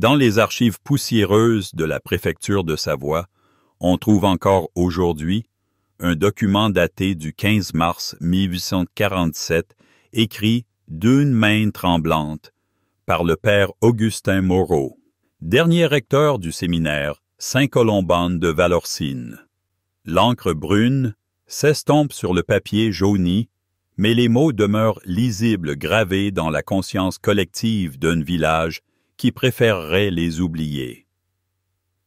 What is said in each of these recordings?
Dans les archives poussiéreuses de la préfecture de Savoie, on trouve encore aujourd'hui un document daté du 15 mars 1847, écrit d'une main tremblante par le père Augustin Moreau, dernier recteur du séminaire Saint-Colomban de Valorcine. L'encre brune s'estompe sur le papier jauni, mais les mots demeurent lisibles, gravés dans la conscience collective d'un village qui préférerait les oublier.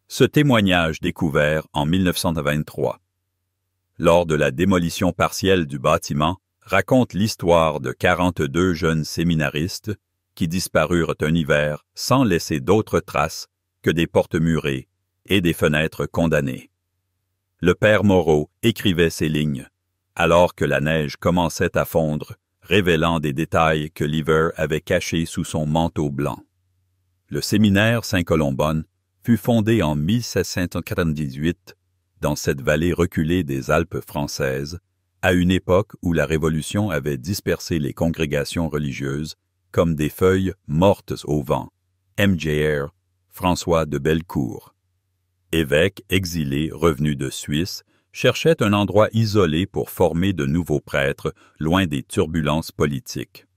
Ce témoignage découvert en 1923, lors de la démolition partielle du bâtiment, raconte l'histoire de 42 jeunes séminaristes qui disparurent un hiver sans laisser d'autres traces que des portes murées et des fenêtres condamnées. Le père Moreau écrivait ces lignes, alors que la neige commençait à fondre, révélant des détails que l'hiver avait cachés sous son manteau blanc. Le séminaire Saint-Colomban fut fondé en 1798 dans cette vallée reculée des Alpes françaises, à une époque où la Révolution avait dispersé les congrégations religieuses comme des feuilles mortes au vent. M.J.R. François de Bellecour, évêque exilé revenu de Suisse, cherchait un endroit isolé pour former de nouveaux prêtres, loin des turbulences politiques.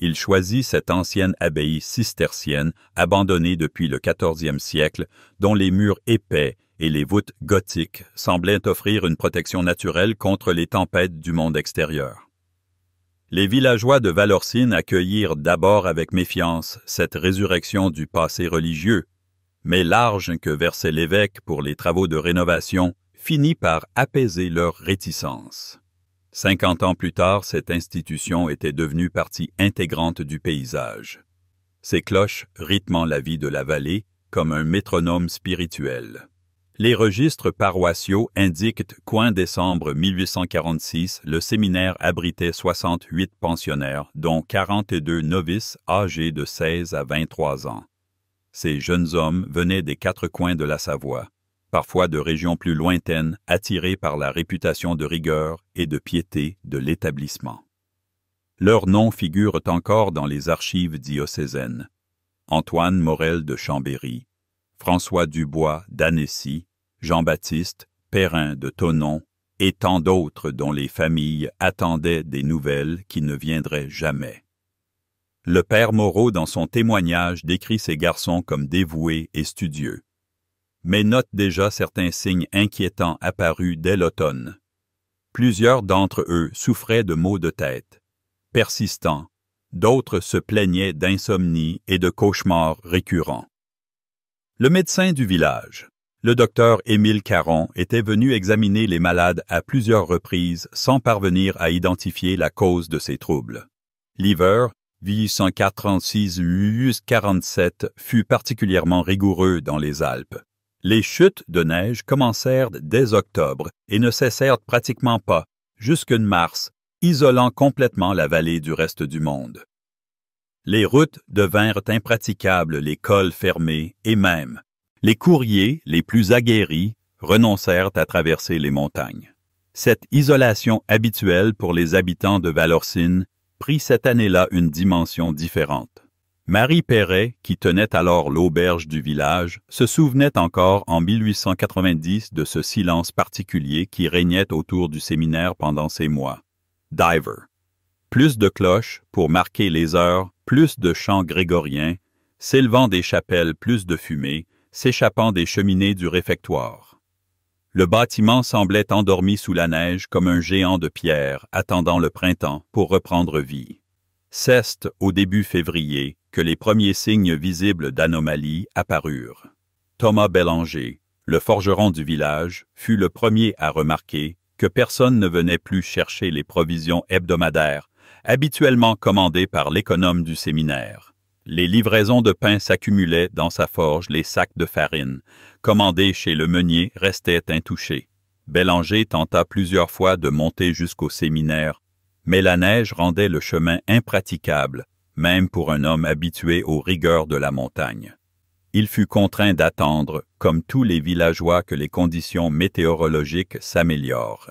Il choisit cette ancienne abbaye cistercienne, abandonnée depuis le 14e siècle, dont les murs épais et les voûtes gothiques semblaient offrir une protection naturelle contre les tempêtes du monde extérieur. Les villageois de Valorcine accueillirent d'abord avec méfiance cette résurrection du passé religieux, mais l'argent que versait l'évêque pour les travaux de rénovation finit par apaiser leur réticence. 50 ans plus tard, cette institution était devenue partie intégrante du paysage. Ses cloches rythmant la vie de la vallée comme un métronome spirituel. Les registres paroissiaux indiquent qu'en décembre 1846, le séminaire abritait 68 pensionnaires, dont 42 novices âgés de 16 à 23 ans. Ces jeunes hommes venaient des quatre coins de la Savoie, parfois de régions plus lointaines, attirés par la réputation de rigueur et de piété de l'établissement. Leurs noms figurent encore dans les archives diocésaines. Antoine Morel de Chambéry, François Dubois d'Annecy, Jean-Baptiste Perrin de Thonon et tant d'autres dont les familles attendaient des nouvelles qui ne viendraient jamais. Le père Moreau, dans son témoignage, décrit ces garçons comme dévoués et studieux, mais note déjà certains signes inquiétants apparus dès l'automne. Plusieurs d'entre eux souffraient de maux de tête, persistants, d'autres se plaignaient d'insomnie et de cauchemars récurrents. Le médecin du village, le docteur Émile Caron, était venu examiner les malades à plusieurs reprises sans parvenir à identifier la cause de ces troubles. L'hiver 1846-1847 fut particulièrement rigoureux dans les Alpes. Les chutes de neige commencèrent dès octobre et ne cessèrent pratiquement pas jusqu'en mars, isolant complètement la vallée du reste du monde. Les routes devinrent impraticables, les cols fermés et même les courriers les plus aguerris renoncèrent à traverser les montagnes. Cette isolation habituelle pour les habitants de Valorcine prit cette année-là une dimension différente. Marie Perret, qui tenait alors l'auberge du village, se souvenait encore en 1890 de ce silence particulier qui régnait autour du séminaire pendant ces mois. Diver. Plus de cloches pour marquer les heures, plus de chants grégoriens, s'élevant des chapelles, plus de fumée, s'échappant des cheminées du réfectoire. Le bâtiment semblait endormi sous la neige comme un géant de pierre attendant le printemps pour reprendre vie. C'est au début février que les premiers signes visibles d'anomalie apparurent. Thomas Bélanger, le forgeron du village, fut le premier à remarquer que personne ne venait plus chercher les provisions hebdomadaires, habituellement commandées par l'économe du séminaire. Les livraisons de pain s'accumulaient dans sa forge, les sacs de farine, commandés chez le meunier, restaient intouchés. Bélanger tenta plusieurs fois de monter jusqu'au séminaire, mais la neige rendait le chemin impraticable, même pour un homme habitué aux rigueurs de la montagne. Il fut contraint d'attendre, comme tous les villageois, que les conditions météorologiques s'améliorent.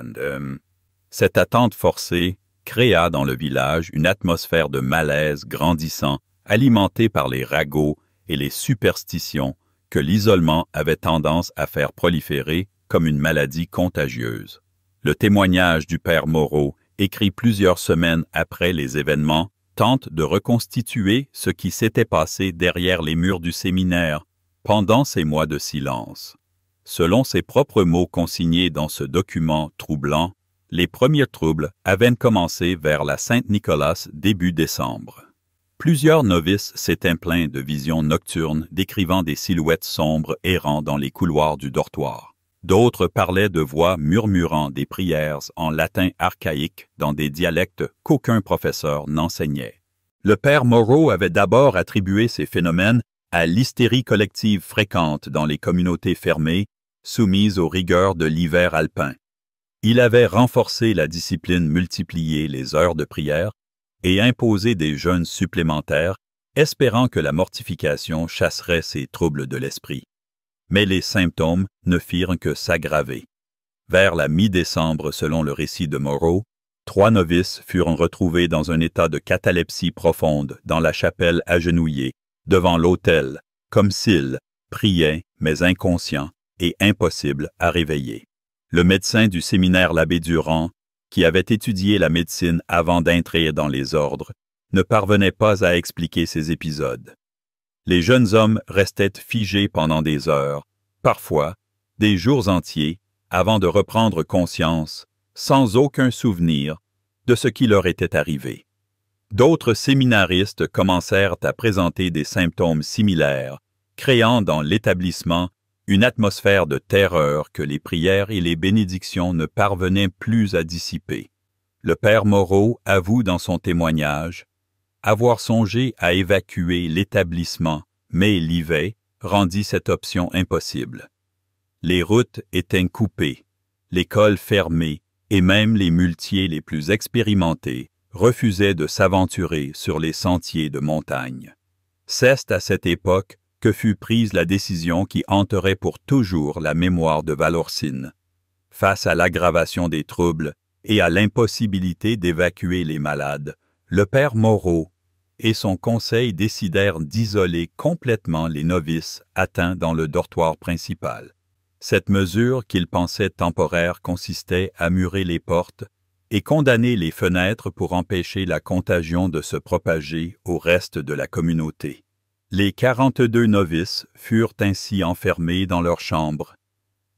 Cette attente forcée créa dans le village une atmosphère de malaise grandissant, alimentée par les ragots et les superstitions que l'isolement avait tendance à faire proliférer comme une maladie contagieuse. Le témoignage du père Moreau, écrit plusieurs semaines après les événements, tente de reconstituer ce qui s'était passé derrière les murs du séminaire pendant ces mois de silence. Selon ses propres mots consignés dans ce document troublant, les premiers troubles avaient commencé vers la Saint-Nicolas début décembre. Plusieurs novices s'étaient plaints de visions nocturnes décrivant des silhouettes sombres errant dans les couloirs du dortoir. D'autres parlaient de voix murmurant des prières en latin archaïque dans des dialectes qu'aucun professeur n'enseignait. Le père Moreau avait d'abord attribué ces phénomènes à l'hystérie collective fréquente dans les communautés fermées, soumises aux rigueurs de l'hiver alpin. Il avait renforcé la discipline, multiplié les heures de prière et imposé des jeûnes supplémentaires, espérant que la mortification chasserait ces troubles de l'esprit. Mais les symptômes ne firent que s'aggraver. Vers la mi-décembre, selon le récit de Moreau, 3 novices furent retrouvés dans un état de catalepsie profonde dans la chapelle agenouillés, devant l'autel, comme s'ils priaient, mais inconscients et impossibles à réveiller. Le médecin du séminaire l'abbé Durand, qui avait étudié la médecine avant d'entrer dans les ordres, ne parvenait pas à expliquer ces épisodes. Les jeunes hommes restaient figés pendant des heures, parfois des jours entiers, avant de reprendre conscience, sans aucun souvenir, de ce qui leur était arrivé. D'autres séminaristes commencèrent à présenter des symptômes similaires, créant dans l'établissement une atmosphère de terreur que les prières et les bénédictions ne parvenaient plus à dissiper. Le père Moreau avoue dans son témoignage avoir songé à évacuer l'établissement, mais Livet rendit cette option impossible. Les routes étaient coupées, l'école fermée, et même les muletiers les plus expérimentés refusaient de s'aventurer sur les sentiers de montagne. C'est à cette époque que fut prise la décision qui hanterait pour toujours la mémoire de Valorcine. Face à l'aggravation des troubles et à l'impossibilité d'évacuer les malades, le père Moreau et son conseil décidèrent d'isoler complètement les novices atteints dans le dortoir principal. Cette mesure qu'ils pensaient temporaire consistait à murer les portes et condamner les fenêtres pour empêcher la contagion de se propager au reste de la communauté. Les 42 novices furent ainsi enfermés dans leur chambre,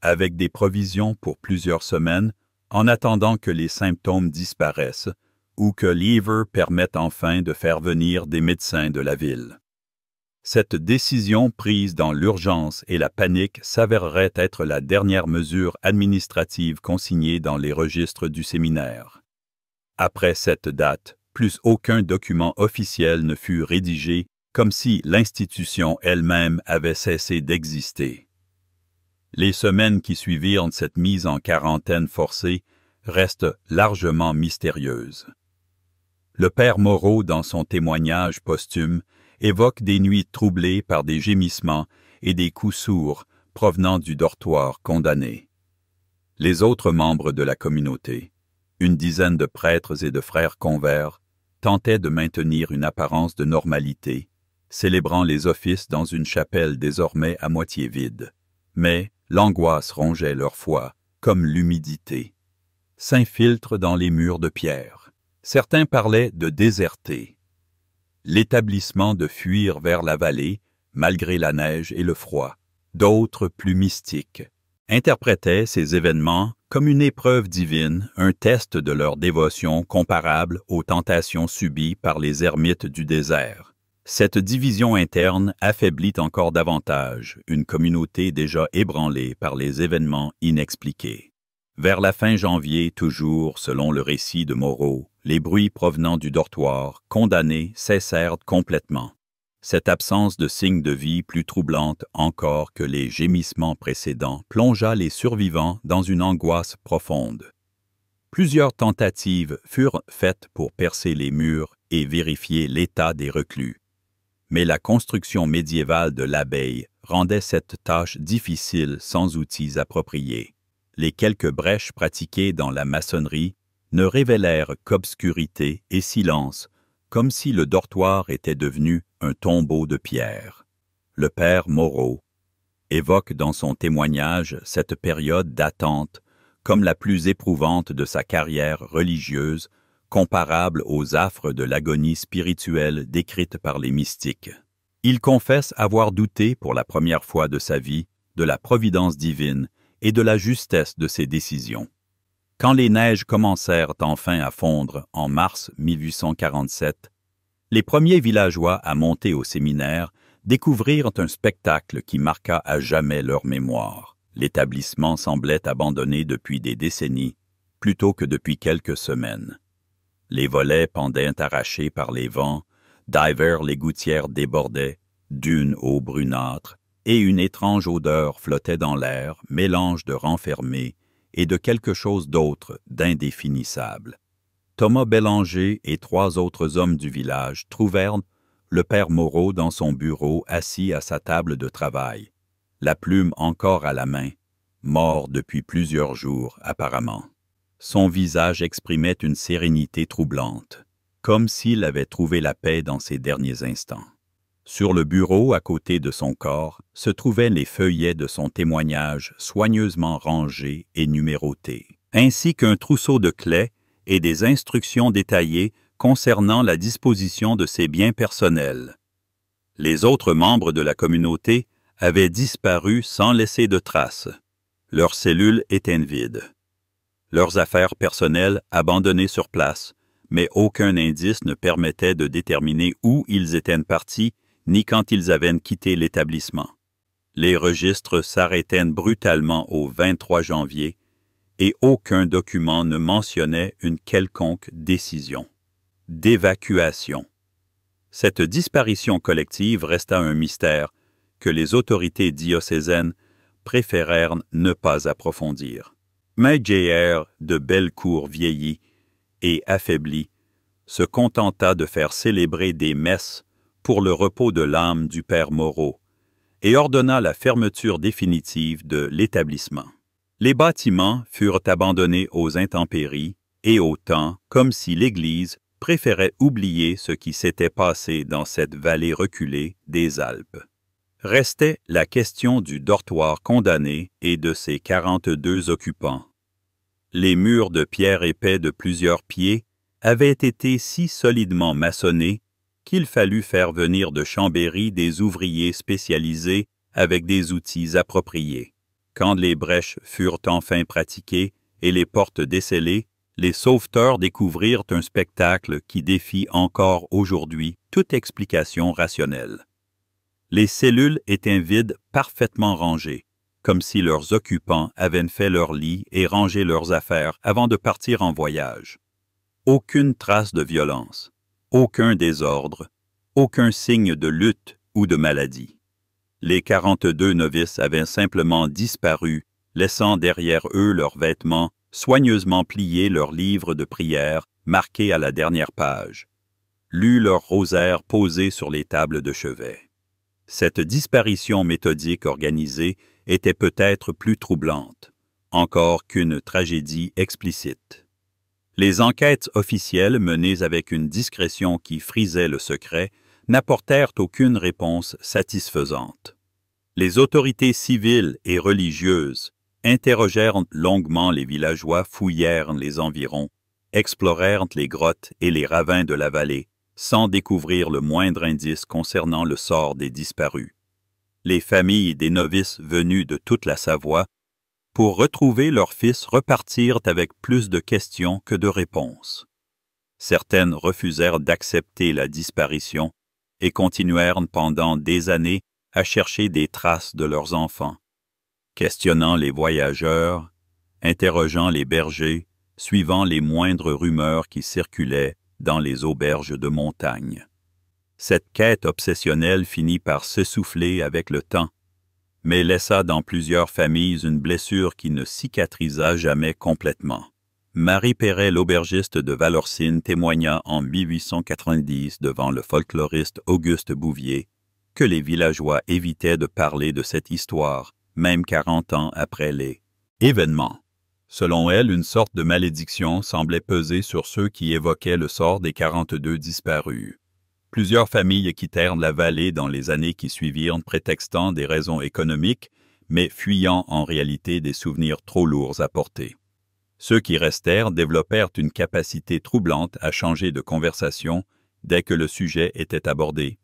avec des provisions pour plusieurs semaines, en attendant que les symptômes disparaissent ou que Lever permette enfin de faire venir des médecins de la ville. Cette décision prise dans l'urgence et la panique s'avérerait être la dernière mesure administrative consignée dans les registres du séminaire. Après cette date, plus aucun document officiel ne fut rédigé, comme si l'institution elle-même avait cessé d'exister. Les semaines qui suivirent cette mise en quarantaine forcée restent largement mystérieuses. Le père Moreau, dans son témoignage posthume, évoque des nuits troublées par des gémissements et des coups sourds provenant du dortoir condamné. Les autres membres de la communauté, une dizaine de prêtres et de frères convers, tentaient de maintenir une apparence de normalité, célébrant les offices dans une chapelle désormais à moitié vide. Mais l'angoisse rongeait leur foi, comme l'humidité. S'infiltre dans les murs de pierre. Certains parlaient de déserter. L'établissement de fuir vers la vallée, malgré la neige et le froid. D'autres, plus mystiques, interprétaient ces événements comme une épreuve divine, un test de leur dévotion comparable aux tentations subies par les ermites du désert. Cette division interne affaiblit encore davantage une communauté déjà ébranlée par les événements inexpliqués. Vers la fin janvier, toujours selon le récit de Moreau, les bruits provenant du dortoir, condamné, cessèrent complètement. Cette absence de signes de vie plus troublante encore que les gémissements précédents plongea les survivants dans une angoisse profonde. Plusieurs tentatives furent faites pour percer les murs et vérifier l'état des reclus. Mais la construction médiévale de l'abbaye rendait cette tâche difficile sans outils appropriés. Les quelques brèches pratiquées dans la maçonnerie ne révélèrent qu'obscurité et silence, comme si le dortoir était devenu un tombeau de pierre. le père Moreau, évoque dans son témoignage cette période d'attente comme la plus éprouvante de sa carrière religieuse, comparable aux affres de l'agonie spirituelle décrite par les mystiques. Il confesse avoir douté pour la première fois de sa vie de la providence divine et de la justesse de ses décisions. Quand les neiges commencèrent enfin à fondre en mars 1847, les premiers villageois à monter au séminaire découvrirent un spectacle qui marqua à jamais leur mémoire. L'établissement semblait abandonné depuis des décennies, plutôt que depuis quelques semaines. Les volets pendaient arrachés par les vents, divers les gouttières débordaient, d'une eau brunâtre, et une étrange odeur flottait dans l'air, mélange de renfermé et de quelque chose d'autre d'indéfinissable. Thomas Bélanger et 3 autres hommes du village trouvèrent le père Moreau dans son bureau assis à sa table de travail, la plume encore à la main, mort depuis plusieurs jours apparemment. Son visage exprimait une sérénité troublante, comme s'il avait trouvé la paix dans ses derniers instants. Sur le bureau, à côté de son corps, se trouvaient les feuillets de son témoignage soigneusement rangés et numérotés, ainsi qu'un trousseau de clés et des instructions détaillées concernant la disposition de ses biens personnels. Les autres membres de la communauté avaient disparu sans laisser de traces. Leurs cellules étaient vides. Leurs affaires personnelles abandonnées sur place, mais aucun indice ne permettait de déterminer où ils étaient partis ni quand ils avaient quitté l'établissement. Les registres s'arrêtaient brutalement au 23 janvier et aucun document ne mentionnait une quelconque décision d'évacuation. Cette disparition collective resta un mystère que les autorités diocésaines préférèrent ne pas approfondir. Mais J.R. de Bellecour vieilli et affaibli se contenta de faire célébrer des messes pour le repos de l'âme du père Moreau et ordonna la fermeture définitive de l'établissement. Les bâtiments furent abandonnés aux intempéries et au temps, comme si l'Église préférait oublier ce qui s'était passé dans cette vallée reculée des Alpes. Restait la question du dortoir condamné et de ses 42 occupants. Les murs de pierre épais de plusieurs pieds avaient été si solidement maçonnés qu'il fallut faire venir de Chambéry des ouvriers spécialisés avec des outils appropriés. Quand les brèches furent enfin pratiquées et les portes descellées, les sauveteurs découvrirent un spectacle qui défie encore aujourd'hui toute explication rationnelle. Les cellules étaient vides, parfaitement rangées, comme si leurs occupants avaient fait leur lit et rangé leurs affaires avant de partir en voyage. Aucune trace de violence, aucun désordre, aucun signe de lutte ou de maladie. Les 42 novices avaient simplement disparu, laissant derrière eux leurs vêtements, soigneusement pliés leurs livres de prière marqués à la dernière page, lu leur rosaire posé sur les tables de chevet. Cette disparition méthodique organisée était peut-être plus troublante, encore qu'une tragédie explicite. Les enquêtes officielles menées avec une discrétion qui frisait le secret n'apportèrent aucune réponse satisfaisante. Les autorités civiles et religieuses interrogèrent longuement les villageois, fouillèrent les environs, explorèrent les grottes et les ravins de la vallée, sans découvrir le moindre indice concernant le sort des disparus. Les familles des novices venus de toute la Savoie pour retrouver leurs fils repartirent avec plus de questions que de réponses. Certaines refusèrent d'accepter la disparition et continuèrent pendant des années à chercher des traces de leurs enfants, questionnant les voyageurs, interrogeant les bergers, suivant les moindres rumeurs qui circulaient dans les auberges de montagne. Cette quête obsessionnelle finit par s'essouffler avec le temps, mais laissa dans plusieurs familles une blessure qui ne cicatrisa jamais complètement. Marie Perret, l'aubergiste de Valorcine, témoigna en 1890 devant le folkloriste Auguste Bouvier que les villageois évitaient de parler de cette histoire, même 40 ans après les événements. Selon elle, une sorte de malédiction semblait peser sur ceux qui évoquaient le sort des 42 disparus. Plusieurs familles quittèrent la vallée dans les années qui suivirent, prétextant des raisons économiques, mais fuyant en réalité des souvenirs trop lourds à porter. Ceux qui restèrent développèrent une capacité troublante à changer de conversation dès que le sujet était abordé,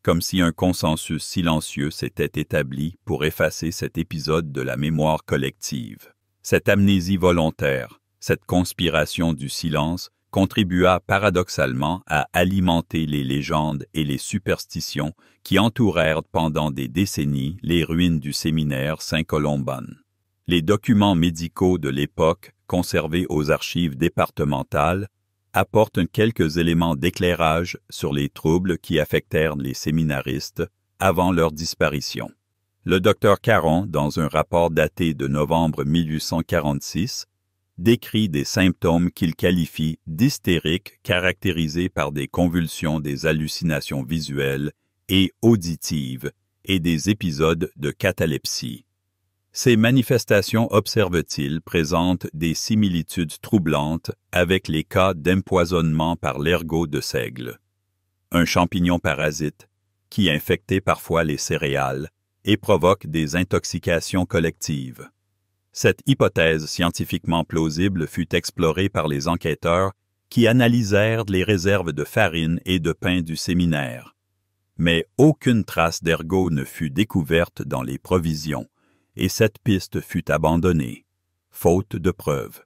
comme si un consensus silencieux s'était établi pour effacer cet épisode de la mémoire collective. Cette amnésie volontaire, cette conspiration du silence, contribua paradoxalement à alimenter les légendes et les superstitions qui entourèrent pendant des décennies les ruines du séminaire Saint-Colomban. Les documents médicaux de l'époque, conservés aux archives départementales, apportent quelques éléments d'éclairage sur les troubles qui affectèrent les séminaristes avant leur disparition. Le docteur Caron, dans un rapport daté de novembre 1846, décrit des symptômes qu'il qualifie d'hystériques caractérisés par des convulsions, des hallucinations visuelles et auditives et des épisodes de catalepsie. Ces manifestations, observe-t-il, présentent des similitudes troublantes avec les cas d'empoisonnement par l'ergot de seigle, un champignon parasite qui infectait parfois les céréales et provoque des intoxications collectives. Cette hypothèse scientifiquement plausible fut explorée par les enquêteurs qui analysèrent les réserves de farine et de pain du séminaire. Mais aucune trace d'ergot ne fut découverte dans les provisions, et cette piste fut abandonnée, faute de preuves.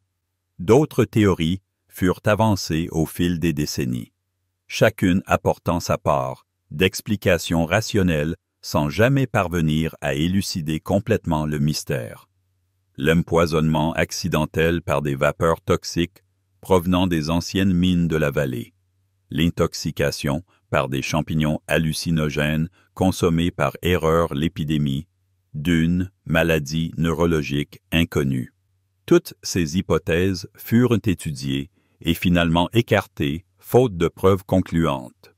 D'autres théories furent avancées au fil des décennies, chacune apportant sa part d'explications rationnelles sans jamais parvenir à élucider complètement le mystère. L'empoisonnement accidentel par des vapeurs toxiques provenant des anciennes mines de la vallée, l'intoxication par des champignons hallucinogènes consommés par erreur, l'épidémie d'une maladie neurologique inconnue. Toutes ces hypothèses furent étudiées et finalement écartées, faute de preuves concluantes.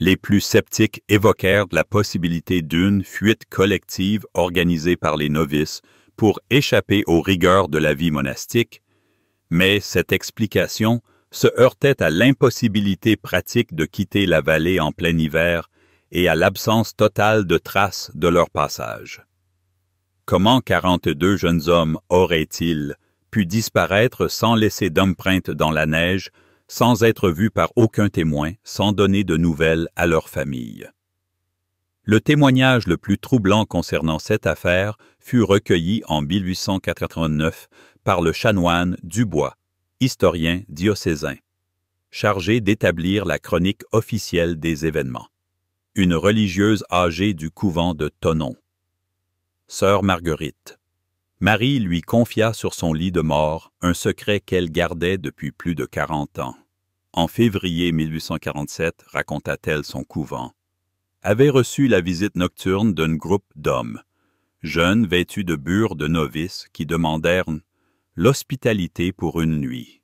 Les plus sceptiques évoquèrent la possibilité d'une fuite collective organisée par les novices pour échapper aux rigueurs de la vie monastique, mais cette explication se heurtait à l'impossibilité pratique de quitter la vallée en plein hiver et à l'absence totale de traces de leur passage. Comment 42 jeunes hommes auraient-ils pu disparaître sans laisser d'empreintes dans la neige, sans être vus par aucun témoin, sans donner de nouvelles à leur famille? Le témoignage le plus troublant concernant cette affaire fut recueilli en 1889 par le chanoine Dubois, historien diocésain, chargé d'établir la chronique officielle des événements. Une religieuse âgée du couvent de Thonon, sœur Marguerite. Marie lui confia sur son lit de mort un secret qu'elle gardait depuis plus de 40 ans. En février 1847, raconta-t-elle son couvent, avait reçu la visite nocturne d'un groupe d'hommes, jeunes vêtus de bure de novices, qui demandèrent l'hospitalité pour une nuit.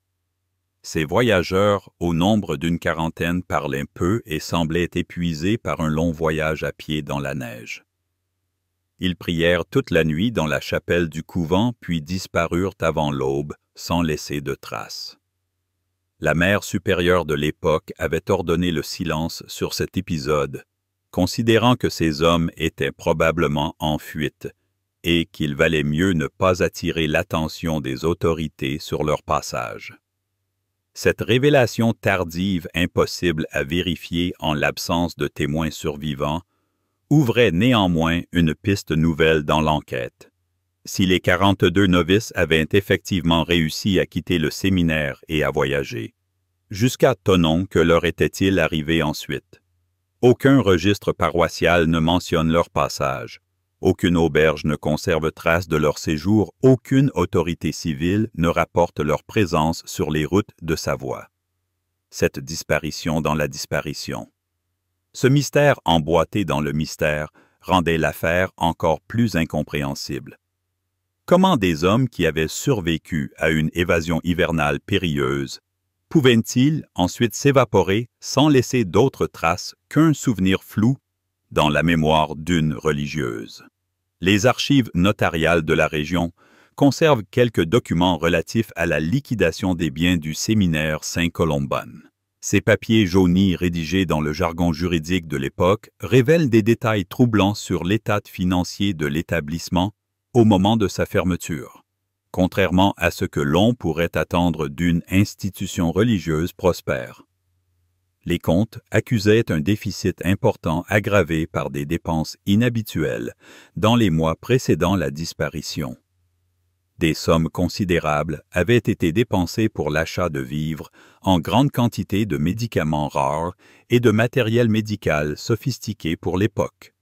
Ces voyageurs, au nombre d'une quarantaine, parlaient peu et semblaient épuisés par un long voyage à pied dans la neige. Ils prièrent toute la nuit dans la chapelle du couvent, puis disparurent avant l'aube, sans laisser de traces. La mère supérieure de l'époque avait ordonné le silence sur cet épisode, considérant que ces hommes étaient probablement en fuite et qu'il valait mieux ne pas attirer l'attention des autorités sur leur passage. Cette révélation tardive, impossible à vérifier en l'absence de témoins survivants, ouvrait néanmoins une piste nouvelle dans l'enquête. Si les 42 novices avaient effectivement réussi à quitter le séminaire et à voyager, jusqu'à Thonon, que leur était-il arrivé ensuite? Aucun registre paroissial ne mentionne leur passage. Aucune auberge ne conserve trace de leur séjour, aucune autorité civile ne rapporte leur présence sur les routes de Savoie. Cette disparition dans la disparition. Ce mystère emboîté dans le mystère rendait l'affaire encore plus incompréhensible. Comment des hommes qui avaient survécu à une évasion hivernale périlleuse pouvaient-ils ensuite s'évaporer sans laisser d'autres traces qu'un souvenir flou dans la mémoire d'une religieuse? Les archives notariales de la région conservent quelques documents relatifs à la liquidation des biens du séminaire Saint-Colomban. Ces papiers jaunis rédigés dans le jargon juridique de l'époque révèlent des détails troublants sur l'état financier de l'établissement au moment de sa fermeture, contrairement à ce que l'on pourrait attendre d'une institution religieuse prospère. Les comptes accusaient un déficit important aggravé par des dépenses inhabituelles dans les mois précédant la disparition. Des sommes considérables avaient été dépensées pour l'achat de vivres en grande quantité de médicaments rares et de matériel médical sophistiqué pour l'époque.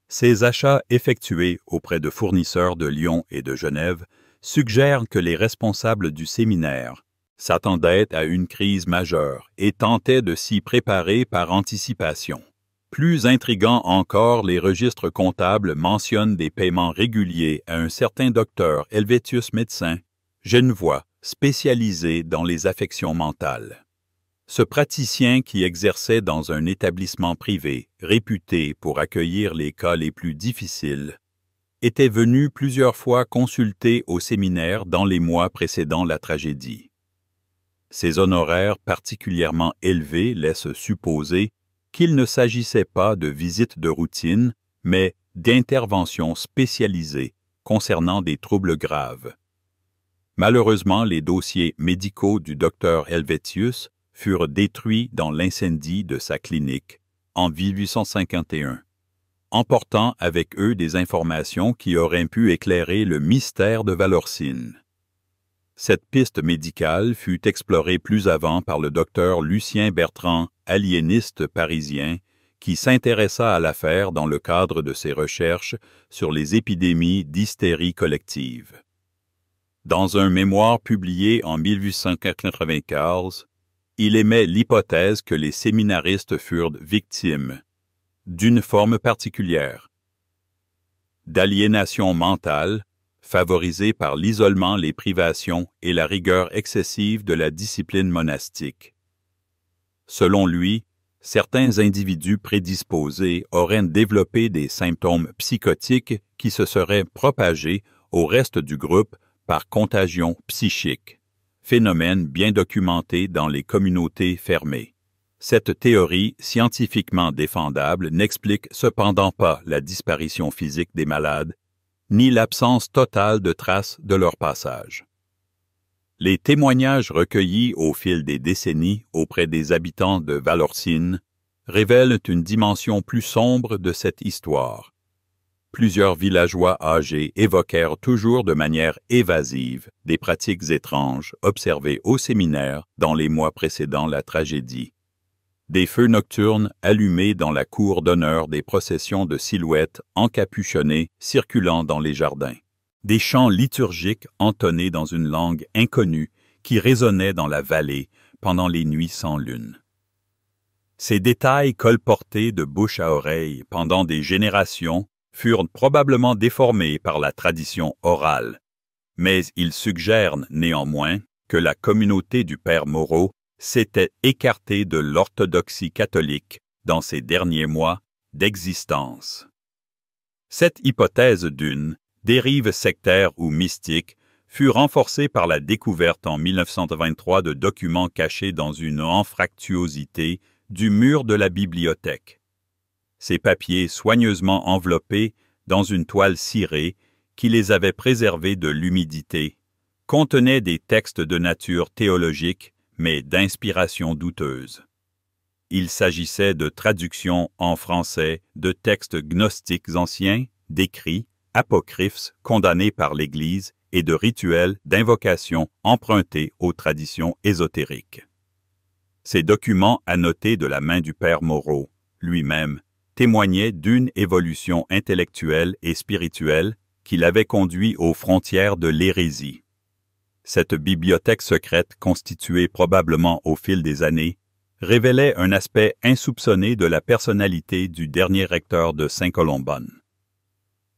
Ces achats effectués auprès de fournisseurs de Lyon et de Genève suggèrent que les responsables du séminaire s'attendaient à une crise majeure et tentaient de s'y préparer par anticipation. Plus intrigant encore, les registres comptables mentionnent des paiements réguliers à un certain docteur Helvétius médecin, genevois, spécialisé dans les affections mentales. Ce praticien qui exerçait dans un établissement privé, réputé pour accueillir les cas les plus difficiles, était venu plusieurs fois consulter au séminaire dans les mois précédant la tragédie. Ses honoraires particulièrement élevés laissent supposer qu'il ne s'agissait pas de visites de routine, mais d'interventions spécialisées concernant des troubles graves. Malheureusement, les dossiers médicaux du docteur Helvétius furent détruits dans l'incendie de sa clinique en 1851, emportant avec eux des informations qui auraient pu éclairer le mystère de Valorcine. Cette piste médicale fut explorée plus avant par le docteur Lucien Bertrand, aliéniste parisien, qui s'intéressa à l'affaire dans le cadre de ses recherches sur les épidémies d'hystérie collective. Dans un mémoire publié en 1895, il émet l'hypothèse que les séminaristes furent victimes d'une forme particulière d'aliénation mentale favorisée par l'isolement, les privations et la rigueur excessive de la discipline monastique. Selon lui, certains individus prédisposés auraient développé des symptômes psychotiques qui se seraient propagés au reste du groupe par contagion psychique, phénomène bien documenté dans les communautés fermées. Cette théorie scientifiquement défendable n'explique cependant pas la disparition physique des malades, ni l'absence totale de traces de leur passage. Les témoignages recueillis au fil des décennies auprès des habitants de Valorcine révèlent une dimension plus sombre de cette histoire. Plusieurs villageois âgés évoquèrent toujours de manière évasive des pratiques étranges observées au séminaire dans les mois précédant la tragédie. Des feux nocturnes allumés dans la cour d'honneur, des processions de silhouettes encapuchonnées circulant dans les jardins, des chants liturgiques entonnés dans une langue inconnue qui résonnaient dans la vallée pendant les nuits sans lune. Ces détails colportés de bouche à oreille pendant des générations furent probablement déformés par la tradition orale, mais ils suggèrent néanmoins que la communauté du père Moreau s'était écartée de l'orthodoxie catholique dans ses derniers mois d'existence. Cette hypothèse d'une dérive sectaire ou mystique fut renforcée par la découverte en 1923 de documents cachés dans une anfractuosité du mur de la bibliothèque. Ces papiers soigneusement enveloppés dans une toile cirée qui les avait préservés de l'humidité contenaient des textes de nature théologique mais d'inspiration douteuse. Il s'agissait de traductions en français de textes gnostiques anciens, d'écrits, apocryphes condamnés par l'Église et de rituels d'invocation empruntés aux traditions ésotériques. Ces documents annotés de la main du père Moreau, lui-même, témoignaient d'une évolution intellectuelle et spirituelle qui l'avait conduit aux frontières de l'hérésie. Cette bibliothèque secrète, constituée probablement au fil des années, révélait un aspect insoupçonné de la personnalité du dernier recteur de Saint-Colomban.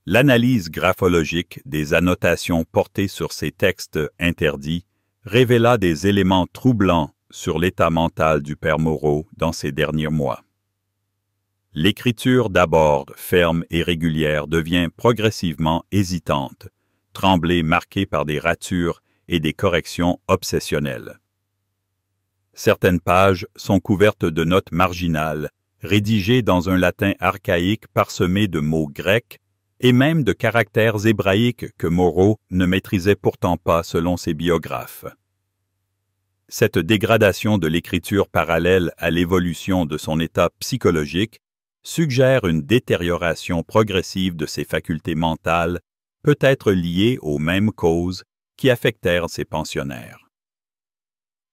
L'analyse graphologique des annotations portées sur ces textes interdits révéla des éléments troublants sur l'état mental du père Moreau dans ces derniers mois. L'écriture d'abord ferme et régulière devient progressivement hésitante, tremblée marquée par des ratures et des corrections obsessionnelles. Certaines pages sont couvertes de notes marginales, rédigées dans un latin archaïque parsemé de mots grecs et même de caractères hébraïques que Moreau ne maîtrisait pourtant pas selon ses biographes. Cette dégradation de l'écriture parallèle à l'évolution de son état psychologique suggère une détérioration progressive de ses facultés mentales, peut-être liée aux mêmes causes qui affectèrent ses pensionnaires.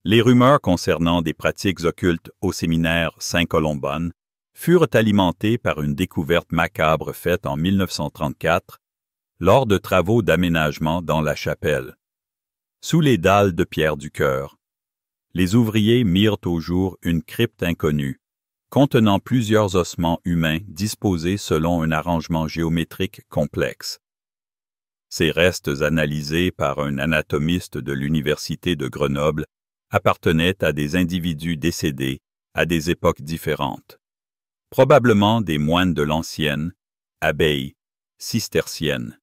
Les rumeurs concernant des pratiques occultes au séminaire Saint-Colomban furent alimentées par une découverte macabre faite en 1934 lors de travaux d'aménagement dans la chapelle. Sous les dalles de pierre du chœur, les ouvriers mirent au jour une crypte inconnue, contenant plusieurs ossements humains disposés selon un arrangement géométrique complexe. Ces restes analysés par un anatomiste de l'Université de Grenoble appartenaient à des individus décédés à des époques différentes, probablement des moines de l'ancienne abbaye cistercienne,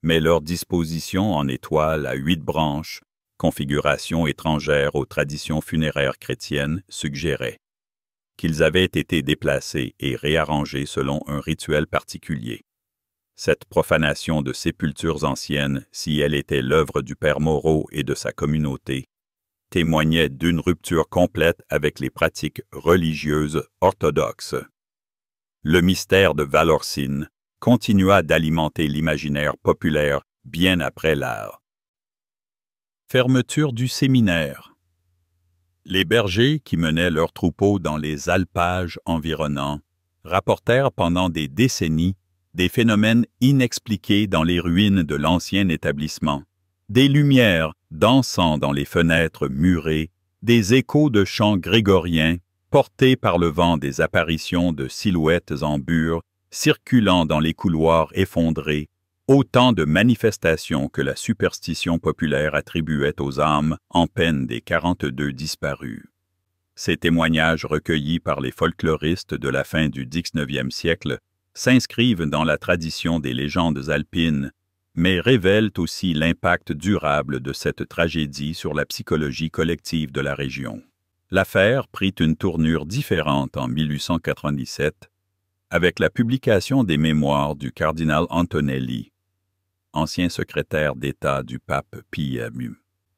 mais leur disposition en étoile à 8 branches, configuration étrangère aux traditions funéraires chrétiennes, suggérait qu'ils avaient été déplacés et réarrangés selon un rituel particulier. Cette profanation de sépultures anciennes, si elle était l'œuvre du père Moreau et de sa communauté, témoignait d'une rupture complète avec les pratiques religieuses orthodoxes. Le mystère de Valorcine continua d'alimenter l'imaginaire populaire bien après l'art. Fermeture du séminaire. Les bergers qui menaient leurs troupeaux dans les alpages environnants rapportèrent pendant des décennies des phénomènes inexpliqués dans les ruines de l'ancien établissement, des lumières dansant dans les fenêtres murées, des échos de chants grégoriens portés par le vent, des apparitions de silhouettes en bure circulant dans les couloirs effondrés, autant de manifestations que la superstition populaire attribuait aux âmes en peine des 42 disparus. Ces témoignages recueillis par les folkloristes de la fin du XIXe siècle s'inscrivent dans la tradition des légendes alpines, mais révèlent aussi l'impact durable de cette tragédie sur la psychologie collective de la région. L'affaire prit une tournure différente en 1897, avec la publication des mémoires du cardinal Antonelli, ancien secrétaire d'État du pape Pie XI.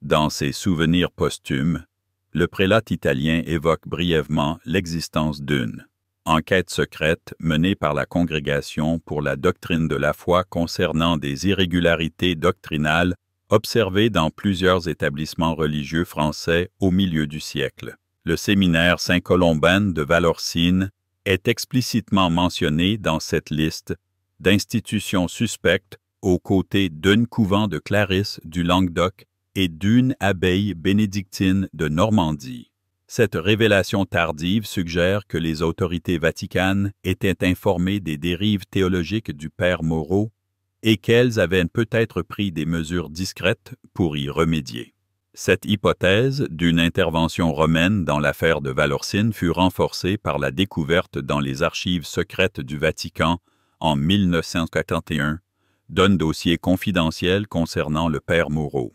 Dans ses souvenirs posthumes, le prélat italien évoque brièvement l'existence d'une enquête secrète menée par la Congrégation pour la doctrine de la foi concernant des irrégularités doctrinales observées dans plusieurs établissements religieux français au milieu du siècle. Le séminaire Saint-Colomban de Valorcine est explicitement mentionné dans cette liste d'institutions suspectes aux côtés d'un couvent de Clarisse du Languedoc et d'une abbaye bénédictine de Normandie. Cette révélation tardive suggère que les autorités vaticanes étaient informées des dérives théologiques du père Moreau et qu'elles avaient peut-être pris des mesures discrètes pour y remédier. Cette hypothèse d'une intervention romaine dans l'affaire de Valorcine fut renforcée par la découverte dans les archives secrètes du Vatican en 1941 d'un dossier confidentiel concernant le père Moreau.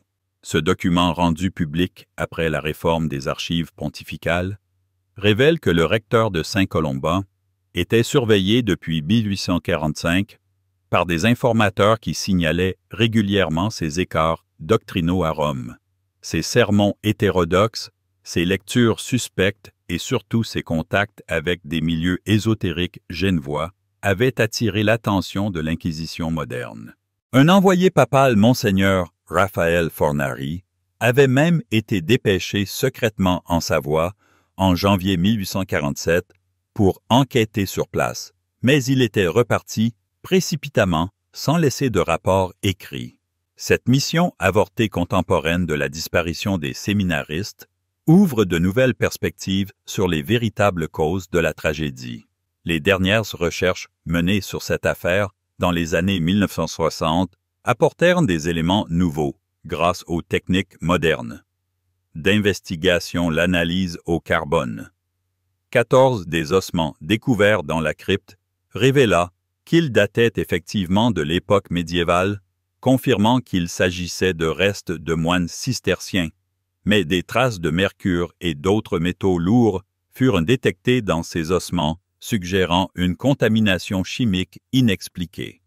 Ce document rendu public après la réforme des archives pontificales révèle que le recteur de Saint-Colomban était surveillé depuis 1845 par des informateurs qui signalaient régulièrement ses écarts doctrinaux à Rome, ses sermons hétérodoxes, ses lectures suspectes et surtout ses contacts avec des milieux ésotériques genevois avaient attiré l'attention de l'Inquisition moderne. Un envoyé papal, Monseigneur Raphaël Fornari, avait même été dépêché secrètement en Savoie en janvier 1847 pour enquêter sur place, mais il était reparti précipitamment sans laisser de rapport écrit. Cette mission avortée contemporaine de la disparition des séminaristes ouvre de nouvelles perspectives sur les véritables causes de la tragédie. Les dernières recherches menées sur cette affaire dans les années 1960 apportèrent des éléments nouveaux grâce aux techniques modernes. D'investigation l'analyse au carbone. 14 des ossements découverts dans la crypte révéla qu'ils dataient effectivement de l'époque médiévale, confirmant qu'il s'agissait de restes de moines cisterciens, mais des traces de mercure et d'autres métaux lourds furent détectées dans ces ossements, suggérant une contamination chimique inexpliquée.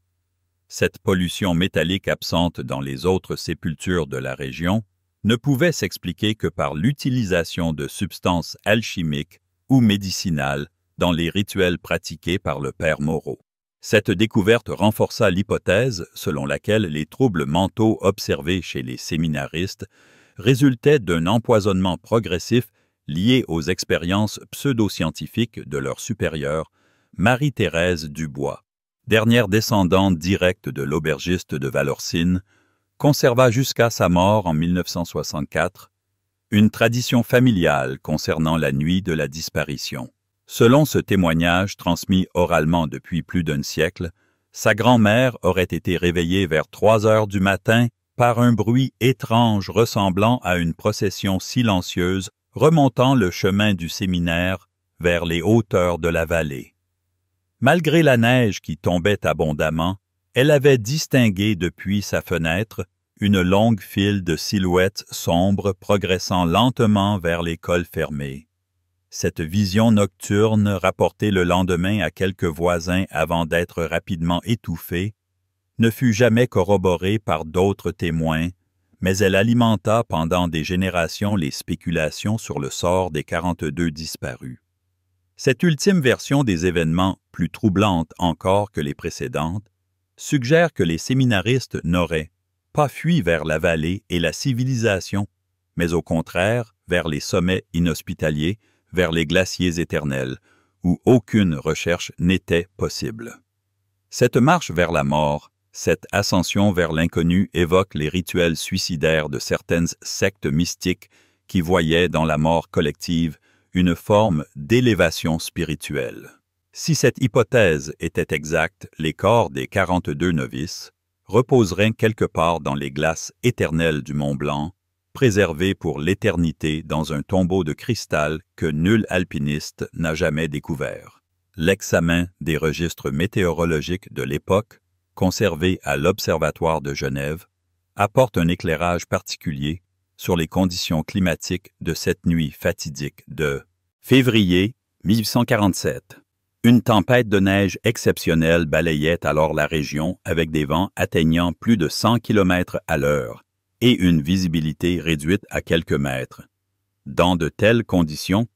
Cette pollution métallique absente dans les autres sépultures de la région ne pouvait s'expliquer que par l'utilisation de substances alchimiques ou médicinales dans les rituels pratiqués par le père Moreau. Cette découverte renforça l'hypothèse selon laquelle les troubles mentaux observés chez les séminaristes résultaient d'un empoisonnement progressif lié aux expériences pseudo-scientifiques de leur supérieure, Marie-Thérèse Dubois, dernière descendante directe de l'aubergiste de Valorcine, conserva jusqu'à sa mort en 1964 une tradition familiale concernant la nuit de la disparition. Selon ce témoignage transmis oralement depuis plus d'un siècle, sa grand-mère aurait été réveillée vers 3 heures du matin par un bruit étrange ressemblant à une procession silencieuse remontant le chemin du séminaire vers les hauteurs de la vallée. Malgré la neige qui tombait abondamment, elle avait distingué depuis sa fenêtre une longue file de silhouettes sombres progressant lentement vers les cols fermés. Cette vision nocturne, rapportée le lendemain à quelques voisins avant d'être rapidement étouffée, ne fut jamais corroborée par d'autres témoins, mais elle alimenta pendant des générations les spéculations sur le sort des 42 disparus. Cette ultime version des événements, plus troublante encore que les précédentes, suggère que les séminaristes n'auraient pas fui vers la vallée et la civilisation, mais au contraire vers les sommets inhospitaliers, vers les glaciers éternels, où aucune recherche n'était possible. Cette marche vers la mort, cette ascension vers l'inconnu évoque les rituels suicidaires de certaines sectes mystiques qui voyaient dans la mort collective une forme d'élévation spirituelle. Si cette hypothèse était exacte, les corps des 42 novices reposeraient quelque part dans les glaces éternelles du Mont Blanc, préservés pour l'éternité dans un tombeau de cristal que nul alpiniste n'a jamais découvert. L'examen des registres météorologiques de l'époque, conservé à l'Observatoire de Genève, apporte un éclairage particulier sur les conditions climatiques de cette nuit fatidique de février 1847. Une tempête de neige exceptionnelle balayait alors la région avec des vents atteignant plus de 100 km à l'heure et une visibilité réduite à quelques mètres. Dans de telles conditions,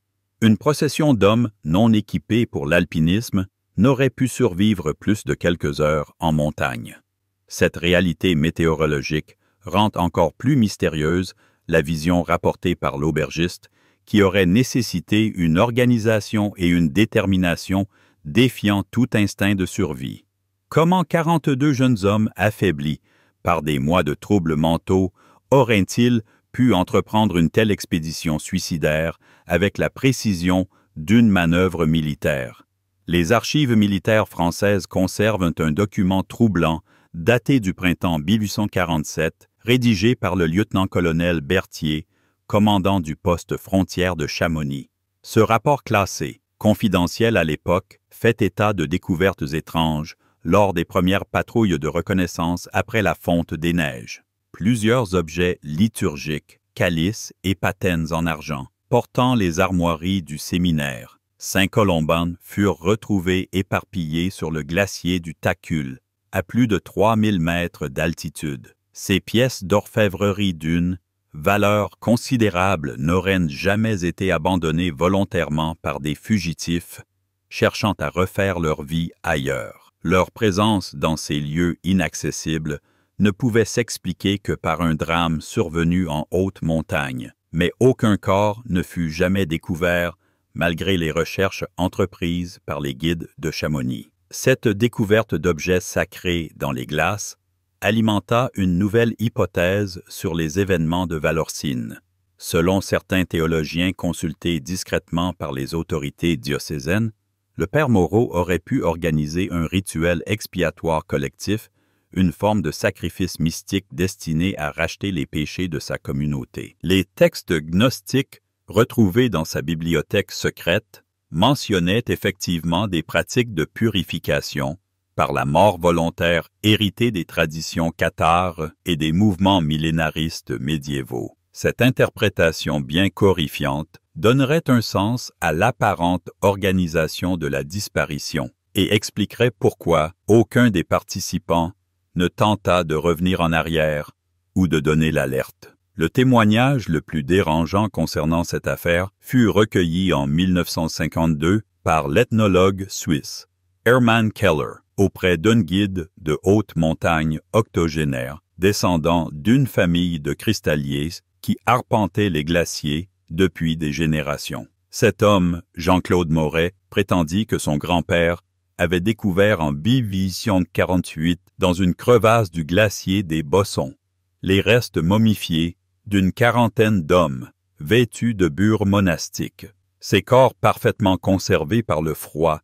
une procession d'hommes non équipés pour l'alpinisme n'aurait pu survivre plus de quelques heures en montagne. Cette réalité météorologique rend encore plus mystérieuse la vision rapportée par l'aubergiste qui aurait nécessité une organisation et une détermination défiant tout instinct de survie. Comment 42 jeunes hommes affaiblis par des mois de troubles mentaux auraient-ils pu entreprendre une telle expédition suicidaire avec la précision d'une manœuvre militaire? Les archives militaires françaises conservent un document troublant daté du printemps 1847, rédigé par le lieutenant-colonel Berthier, commandant du poste frontière de Chamonix. Ce rapport classé, confidentiel à l'époque, fait état de découvertes étranges lors des premières patrouilles de reconnaissance après la fonte des neiges. Plusieurs objets liturgiques, calices et patènes en argent, portant les armoiries du séminaire Saint-Colomban furent retrouvés éparpillés sur le glacier du Tacul, à plus de 3000 mètres d'altitude. Ces pièces d'orfèvrerie d'une valeur considérable n'auraient jamais été abandonnées volontairement par des fugitifs cherchant à refaire leur vie ailleurs. Leur présence dans ces lieux inaccessibles ne pouvait s'expliquer que par un drame survenu en haute montagne, mais aucun corps ne fut jamais découvert malgré les recherches entreprises par les guides de Chamonix. Cette découverte d'objets sacrés dans les glaces alimenta une nouvelle hypothèse sur les événements de Valorcine. Selon certains théologiens consultés discrètement par les autorités diocésaines, le père Moreau aurait pu organiser un rituel expiatoire collectif, une forme de sacrifice mystique destiné à racheter les péchés de sa communauté. Les textes gnostiques retrouvés dans sa bibliothèque secrète mentionnaient effectivement des pratiques de purification par la mort volontaire héritée des traditions cathares et des mouvements millénaristes médiévaux. Cette interprétation bien corrifiante donnerait un sens à l'apparente organisation de la disparition et expliquerait pourquoi aucun des participants ne tenta de revenir en arrière ou de donner l'alerte. Le témoignage le plus dérangeant concernant cette affaire fut recueilli en 1952 par l'ethnologue suisse Hermann Keller auprès d'un guide de haute montagne octogénaire descendant d'une famille de cristalliers qui arpentait les glaciers depuis des générations. Cet homme, Jean-Claude Moret, prétendit que son grand-père avait découvert en 1848 dans une crevasse du glacier des Bossons les restes momifiés d'une quarantaine d'hommes vêtus de bures monastiques. Ces corps parfaitement conservés par le froid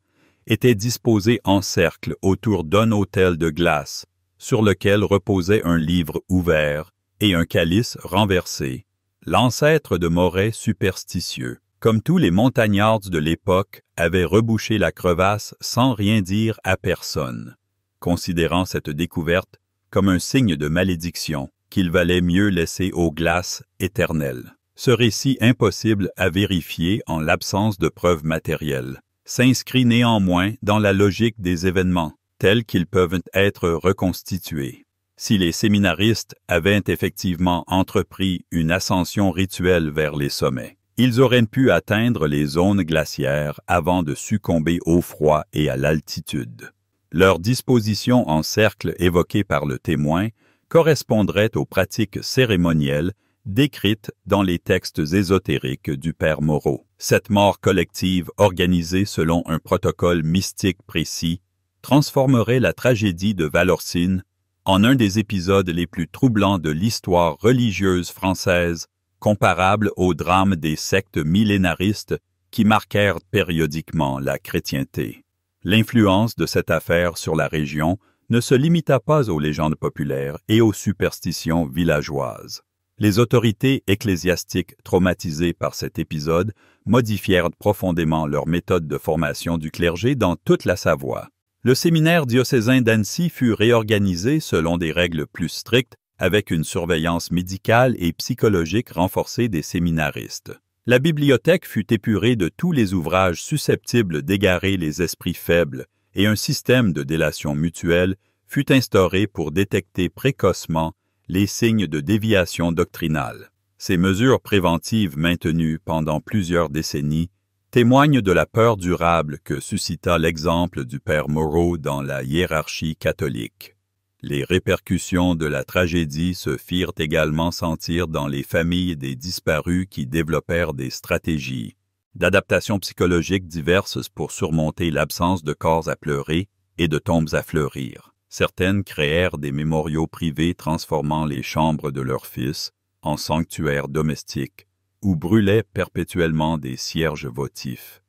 étaient disposés en cercle autour d'un autel de glace sur lequel reposait un livre ouvert et un calice renversé, l'ancêtre de Moret superstitieux. Comme tous les montagnards de l'époque, avait rebouché la crevasse sans rien dire à personne, considérant cette découverte comme un signe de malédiction qu'il valait mieux laisser aux glaces éternelles. Ce récit impossible à vérifier en l'absence de preuves matérielles s'inscrit néanmoins dans la logique des événements, tels qu'ils peuvent être reconstitués. Si les séminaristes avaient effectivement entrepris une ascension rituelle vers les sommets, ils auraient pu atteindre les zones glaciaires avant de succomber au froid et à l'altitude. Leur disposition en cercle évoquée par le témoin correspondrait aux pratiques cérémonielles décrites dans les textes ésotériques du père Moreau. Cette mort collective organisée selon un protocole mystique précis transformerait la tragédie de Valorcine en un des épisodes les plus troublants de l'histoire religieuse française, comparable au drame des sectes millénaristes qui marquèrent périodiquement la chrétienté. L'influence de cette affaire sur la région ne se limita pas aux légendes populaires et aux superstitions villageoises. Les autorités ecclésiastiques traumatisées par cet épisode modifièrent profondément leur méthode de formation du clergé dans toute la Savoie. Le séminaire diocésain d'Annecy fut réorganisé selon des règles plus strictes avec une surveillance médicale et psychologique renforcée des séminaristes. La bibliothèque fut épurée de tous les ouvrages susceptibles d'égarer les esprits faibles et un système de délation mutuelle fut instauré pour détecter précocement les signes de déviation doctrinale. Ces mesures préventives maintenues pendant plusieurs décennies témoignent de la peur durable que suscita l'exemple du père Moreau dans la hiérarchie catholique. Les répercussions de la tragédie se firent également sentir dans les familles des disparus qui développèrent des stratégies d'adaptation psychologique diverses pour surmonter l'absence de corps à pleurer et de tombes à fleurir. Certaines créèrent des mémoriaux privés transformant les chambres de leurs fils en sanctuaires domestiques où brûlaient perpétuellement des cierges votifs.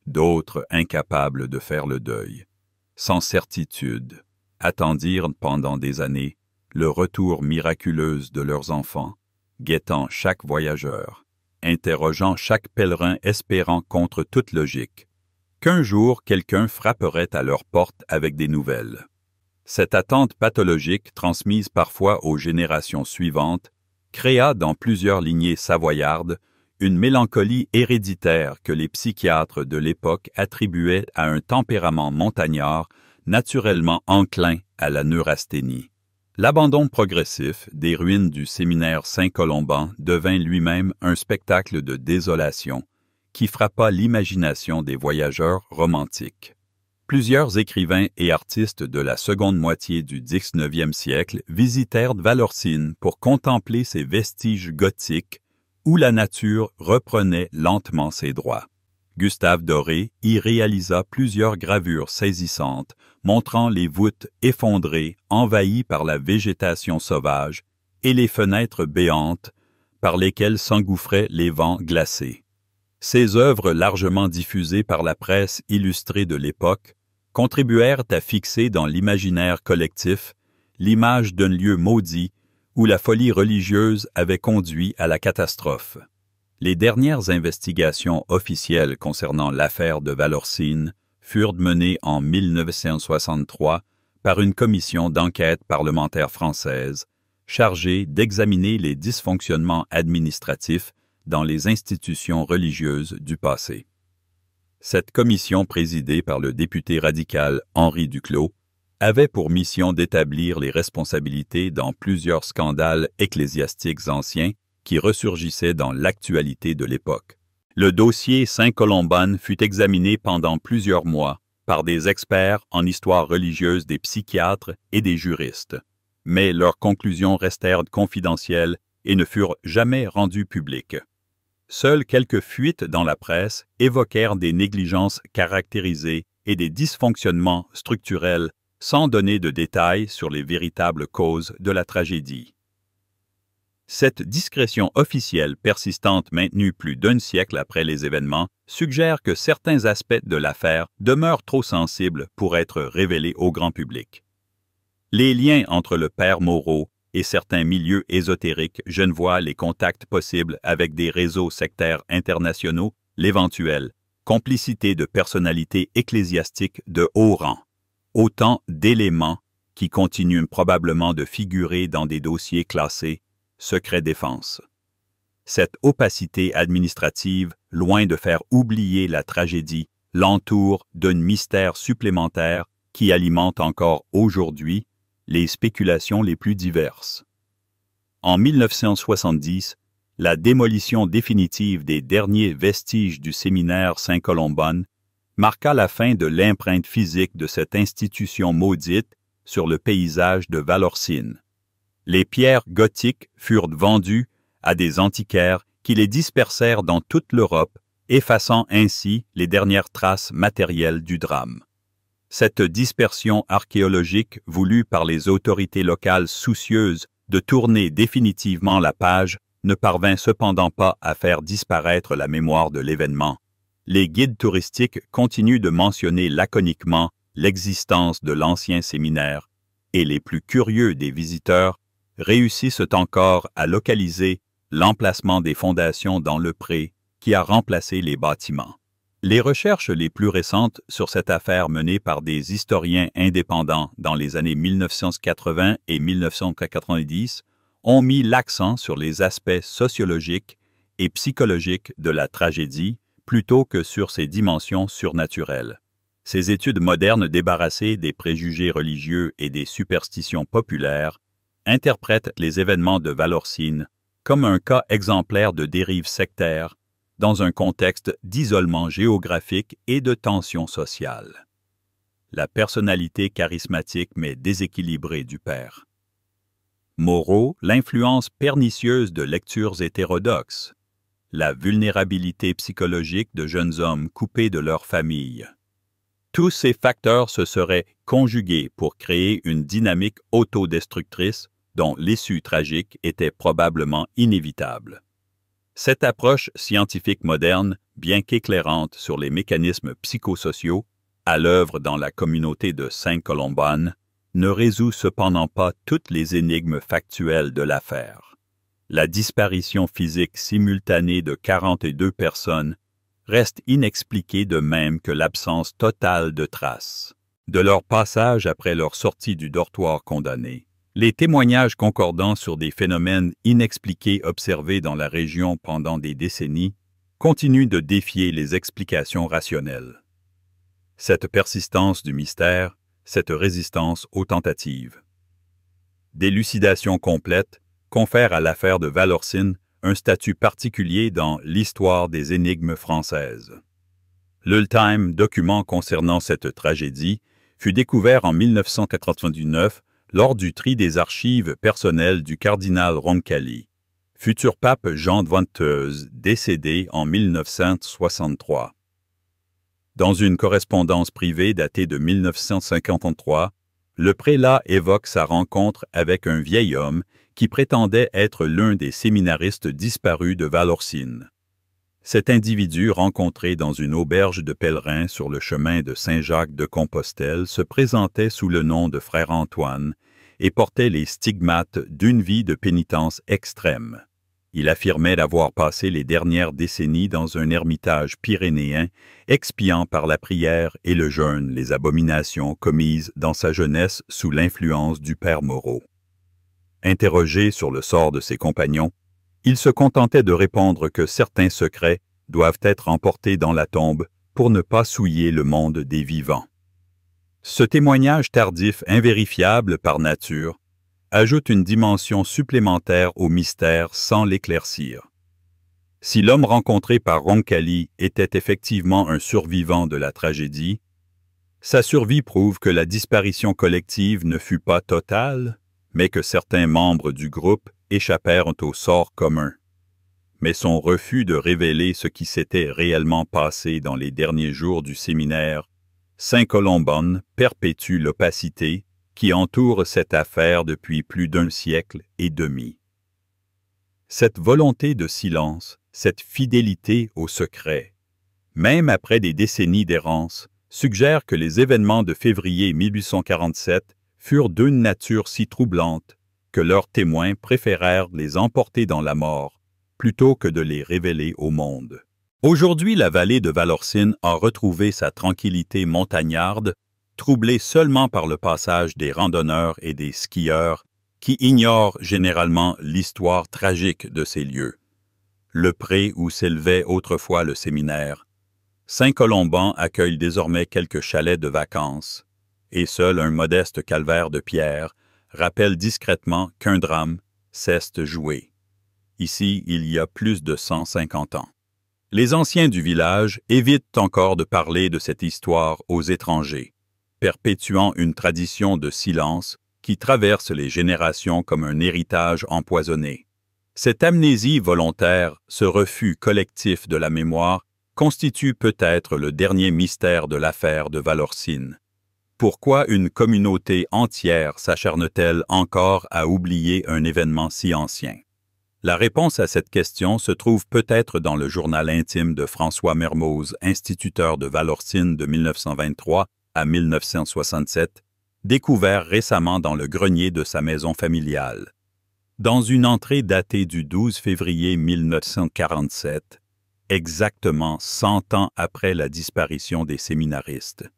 D'autres, incapables de faire le deuil, sans certitude, attendirent pendant des années le retour miraculeux de leurs enfants, guettant chaque voyageur, interrogeant chaque pèlerin espérant contre toute logique qu'un jour quelqu'un frapperait à leur porte avec des nouvelles. Cette attente pathologique, transmise parfois aux générations suivantes, créa dans plusieurs lignées savoyardes une mélancolie héréditaire que les psychiatres de l'époque attribuaient à un tempérament montagnard naturellement enclin à la neurasthénie. L'abandon progressif des ruines du séminaire Saint-Colomban devint lui-même un spectacle de désolation qui frappa l'imagination des voyageurs romantiques. Plusieurs écrivains et artistes de la seconde moitié du XIXe siècle visitèrent Valorcine pour contempler ces vestiges gothiques où la nature reprenait lentement ses droits. Gustave Doré y réalisa plusieurs gravures saisissantes montrant les voûtes effondrées, envahies par la végétation sauvage, et les fenêtres béantes par lesquels s'engouffraient les vents glacés. Ces œuvres largement diffusées par la presse illustrée de l'époque contribuèrent à fixer dans l'imaginaire collectif l'image d'un lieu maudit où la folie religieuse avait conduit à la catastrophe. Les dernières investigations officielles concernant l'affaire de Valorcine furent menées en 1963 par une commission d'enquête parlementaire française chargée d'examiner les dysfonctionnements administratifs dans les institutions religieuses du passé. Cette commission, présidée par le député radical Henri Duclos, avait pour mission d'établir les responsabilités dans plusieurs scandales ecclésiastiques anciens qui ressurgissaient dans l'actualité de l'époque. Le dossier Saint-Colomban fut examiné pendant plusieurs mois par des experts en histoire religieuse, des psychiatres et des juristes, mais leurs conclusions restèrent confidentielles et ne furent jamais rendues publiques. Seules quelques fuites dans la presse évoquèrent des négligences caractérisées et des dysfonctionnements structurels sans donner de détails sur les véritables causes de la tragédie. Cette discrétion officielle persistante maintenue plus d'un siècle après les événements suggère que certains aspects de l'affaire demeurent trop sensibles pour être révélés au grand public. Les liens entre le père Moreau et certains milieux ésotériques genevois, les contacts possibles avec des réseaux sectaires internationaux, l'éventuelle complicité de personnalités ecclésiastiques de haut rang. Autant d'éléments qui continuent probablement de figurer dans des dossiers classés secret défense. Cette opacité administrative, loin de faire oublier la tragédie, l'entoure d'un mystère supplémentaire qui alimente encore aujourd'hui les spéculations les plus diverses. En 1970, la démolition définitive des derniers vestiges du séminaire Saint-Colomban marqua la fin de l'empreinte physique de cette institution maudite sur le paysage de Valorcine. Les pierres gothiques furent vendues à des antiquaires qui les dispersèrent dans toute l'Europe, effaçant ainsi les dernières traces matérielles du drame. Cette dispersion archéologique voulue par les autorités locales soucieuses de tourner définitivement la page ne parvint cependant pas à faire disparaître la mémoire de l'événement. Les guides touristiques continuent de mentionner laconiquement l'existence de l'ancien séminaire et les plus curieux des visiteurs réussissent encore à localiser l'emplacement des fondations dans le pré qui a remplacé les bâtiments. Les recherches les plus récentes sur cette affaire menées par des historiens indépendants dans les années 1980 et 1990 ont mis l'accent sur les aspects sociologiques et psychologiques de la tragédie plutôt que sur ses dimensions surnaturelles. Ces études modernes débarrassées des préjugés religieux et des superstitions populaires interprètent les événements de Valorcine comme un cas exemplaire de dérive sectaire dans un contexte d'isolement géographique et de tension sociale. La personnalité charismatique mais déséquilibrée du père. Moreau, l'influence pernicieuse de lectures hétérodoxes. La vulnérabilité psychologique de jeunes hommes coupés de leur famille. Tous ces facteurs se seraient conjugués pour créer une dynamique autodestructrice dont l'issue tragique était probablement inévitable. Cette approche scientifique moderne, bien qu'éclairante sur les mécanismes psychosociaux à l'œuvre dans la communauté de Saint-Colomban, ne résout cependant pas toutes les énigmes factuelles de l'affaire. La disparition physique simultanée de 42 personnes reste inexpliquée de même que l'absence totale de traces. De leur passage après leur sortie du dortoir condamné, les témoignages concordants sur des phénomènes inexpliqués observés dans la région pendant des décennies continuent de défier les explications rationnelles. Cette persistance du mystère, cette résistance aux tentatives. D'élucidation complète confère à l'affaire de Valorcine un statut particulier dans l'histoire des énigmes françaises. L'ultime document concernant cette tragédie fut découvert en 1999 lors du tri des archives personnelles du cardinal Roncalli, futur pape Jean de Ventose, décédé en 1963. Dans une correspondance privée datée de 1953, Le prélat évoque sa rencontre avec un vieil homme qui prétendait être l'un des séminaristes disparus de Valorcine. Cet individu, rencontré dans une auberge de pèlerins sur le chemin de Saint-Jacques-de-Compostelle, se présentait sous le nom de frère Antoine et portait les stigmates d'une vie de pénitence extrême. Il affirmait d'avoir passé les dernières décennies dans un ermitage pyrénéen, expiant par la prière et le jeûne les abominations commises dans sa jeunesse sous l'influence du père Moreau. Interrogé sur le sort de ses compagnons, il se contentait de répondre que certains secrets doivent être emportés dans la tombe pour ne pas souiller le monde des vivants. Ce témoignage tardif, invérifiable par nature, ajoute une dimension supplémentaire au mystère sans l'éclaircir. Si l'homme rencontré par Roncalli était effectivement un survivant de la tragédie, sa survie prouve que la disparition collective ne fut pas totale, mais que certains membres du groupe échappèrent au sort commun. Mais son refus de révéler ce qui s'était réellement passé dans les derniers jours du séminaire Saint-Colomban perpétue l'opacité qui entoure cette affaire depuis plus d'un siècle et demi. Cette volonté de silence, cette fidélité au secret, même après des décennies d'errance, suggère que les événements de février 1847 furent d'une nature si troublante que leurs témoins préférèrent les emporter dans la mort plutôt que de les révéler au monde. Aujourd'hui, la vallée de Valorcine a retrouvé sa tranquillité montagnarde, troublée seulement par le passage des randonneurs et des skieurs qui ignorent généralement l'histoire tragique de ces lieux. Le pré où s'élevait autrefois le séminaire, Saint-Colomban accueille désormais quelques chalets de vacances, et seul un modeste calvaire de pierre rappelle discrètement qu'un drame cesse de jouer. Ici, il y a plus de 150 ans. Les anciens du village évitent encore de parler de cette histoire aux étrangers, perpétuant une tradition de silence qui traverse les générations comme un héritage empoisonné. Cette amnésie volontaire, ce refus collectif de la mémoire, constitue peut-être le dernier mystère de l'affaire de Valorcine. Pourquoi une communauté entière s'acharne-t-elle encore à oublier un événement si ancien? La réponse à cette question se trouve peut-être dans le journal intime de François Mermoz, instituteur de Valorcine de 1923 à 1967, découvert récemment dans le grenier de sa maison familiale. Dans une entrée datée du 12 février 1947, exactement 100 ans après la disparition des séminaristes,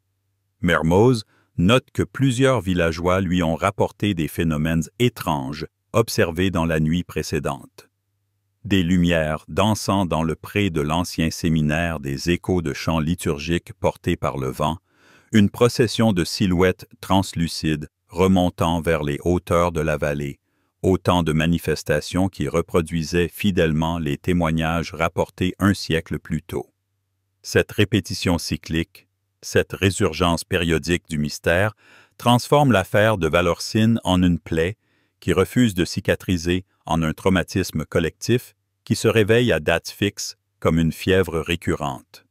Mermoz note que plusieurs villageois lui ont rapporté des phénomènes étranges observés dans la nuit précédente. Des lumières dansant dans le pré de l'ancien séminaire, des échos de chants liturgiques portés par le vent, une procession de silhouettes translucides remontant vers les hauteurs de la vallée, autant de manifestations qui reproduisaient fidèlement les témoignages rapportés un siècle plus tôt. Cette répétition cyclique, cette résurgence périodique du mystère, transforme l'affaire de Valorcine en une plaie qui refuse de cicatriser en un traumatisme collectif qui se réveille à date fixe comme une fièvre récurrente.